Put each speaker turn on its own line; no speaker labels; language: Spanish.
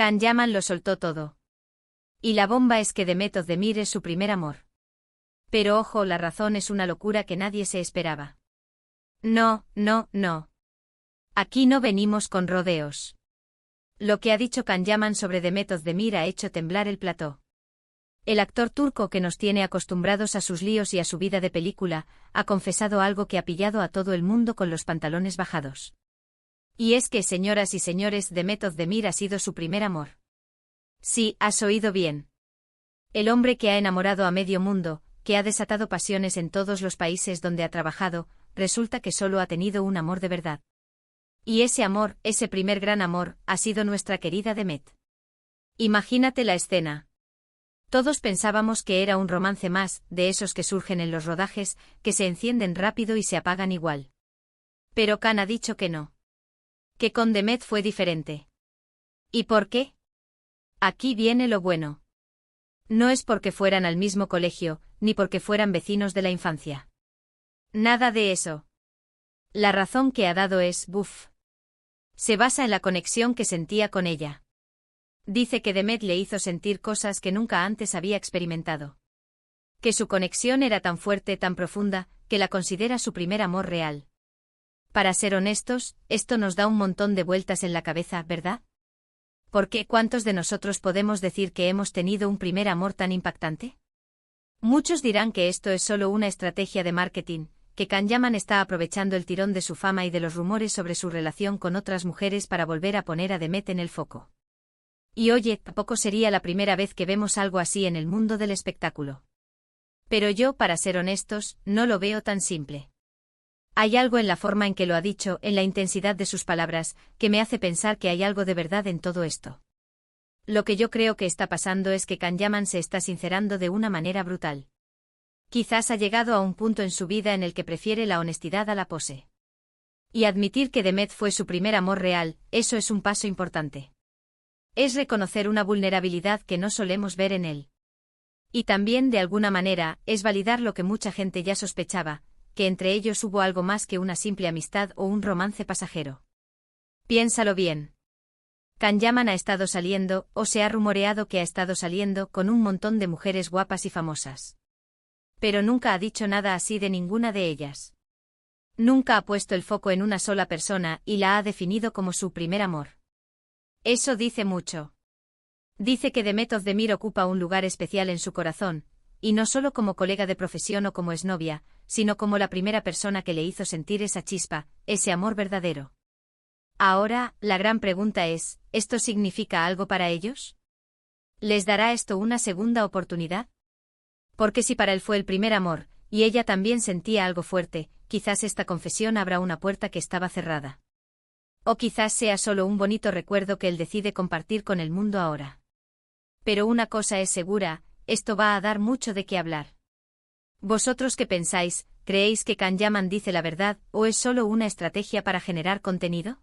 Can Yaman lo soltó todo. Y la bomba es que Demet Özdemir es su primer amor. Pero ojo, la razón es una locura que nadie se esperaba. No, no, no. Aquí no venimos con rodeos. Lo que ha dicho Can Yaman sobre Demet Özdemir ha hecho temblar el plató. El actor turco, que nos tiene acostumbrados a sus líos y a su vida de película, ha confesado algo que ha pillado a todo el mundo con los pantalones bajados. Y es que, señoras y señores, Demet Özdemir ha sido su primer amor. Sí, has oído bien. El hombre que ha enamorado a medio mundo, que ha desatado pasiones en todos los países donde ha trabajado, resulta que solo ha tenido un amor de verdad. Y ese amor, ese primer gran amor, ha sido nuestra querida Demet. Imagínate la escena. Todos pensábamos que era un romance más, de esos que surgen en los rodajes, que se encienden rápido y se apagan igual. Pero Can ha dicho que no. Que con Demet fue diferente. ¿Y por qué? Aquí viene lo bueno. No es porque fueran al mismo colegio, ni porque fueran vecinos de la infancia. Nada de eso. La razón que ha dado es, se basa en la conexión que sentía con ella. Dice que Demet le hizo sentir cosas que nunca antes había experimentado. Que su conexión era tan fuerte, tan profunda, que la considera su primer amor real. Para ser honestos, esto nos da un montón de vueltas en la cabeza, ¿verdad? Porque ¿cuántos de nosotros podemos decir que hemos tenido un primer amor tan impactante? Muchos dirán que esto es solo una estrategia de marketing, que Can Yaman está aprovechando el tirón de su fama y de los rumores sobre su relación con otras mujeres para volver a poner a Demet en el foco. Y oye, tampoco sería la primera vez que vemos algo así en el mundo del espectáculo. Pero yo, para ser honestos, no lo veo tan simple. Hay algo en la forma en que lo ha dicho, en la intensidad de sus palabras, que me hace pensar que hay algo de verdad en todo esto. Lo que yo creo que está pasando es que Can Yaman se está sincerando de una manera brutal. Quizás ha llegado a un punto en su vida en el que prefiere la honestidad a la pose. Y admitir que Demet fue su primer amor real, eso es un paso importante. Es reconocer una vulnerabilidad que no solemos ver en él. Y también, de alguna manera, es validar lo que mucha gente ya sospechaba, que entre ellos hubo algo más que una simple amistad o un romance pasajero. Piénsalo bien. Can Yaman ha estado saliendo, o se ha rumoreado que ha estado saliendo, con un montón de mujeres guapas y famosas. Pero nunca ha dicho nada así de ninguna de ellas. Nunca ha puesto el foco en una sola persona y la ha definido como su primer amor. Eso dice mucho. Dice que Demet Özdemir ocupa un lugar especial en su corazón, y no solo como colega de profesión o como exnovia, sino como la primera persona que le hizo sentir esa chispa, ese amor verdadero. Ahora, la gran pregunta es, ¿esto significa algo para ellos? ¿Les dará esto una segunda oportunidad? Porque si para él fue el primer amor, y ella también sentía algo fuerte, quizás esta confesión abra una puerta que estaba cerrada. O quizás sea solo un bonito recuerdo que él decide compartir con el mundo ahora. Pero una cosa es segura, esto va a dar mucho de qué hablar. ¿Vosotros qué pensáis? ¿Creéis que Can Yaman dice la verdad, o es solo una estrategia para generar contenido?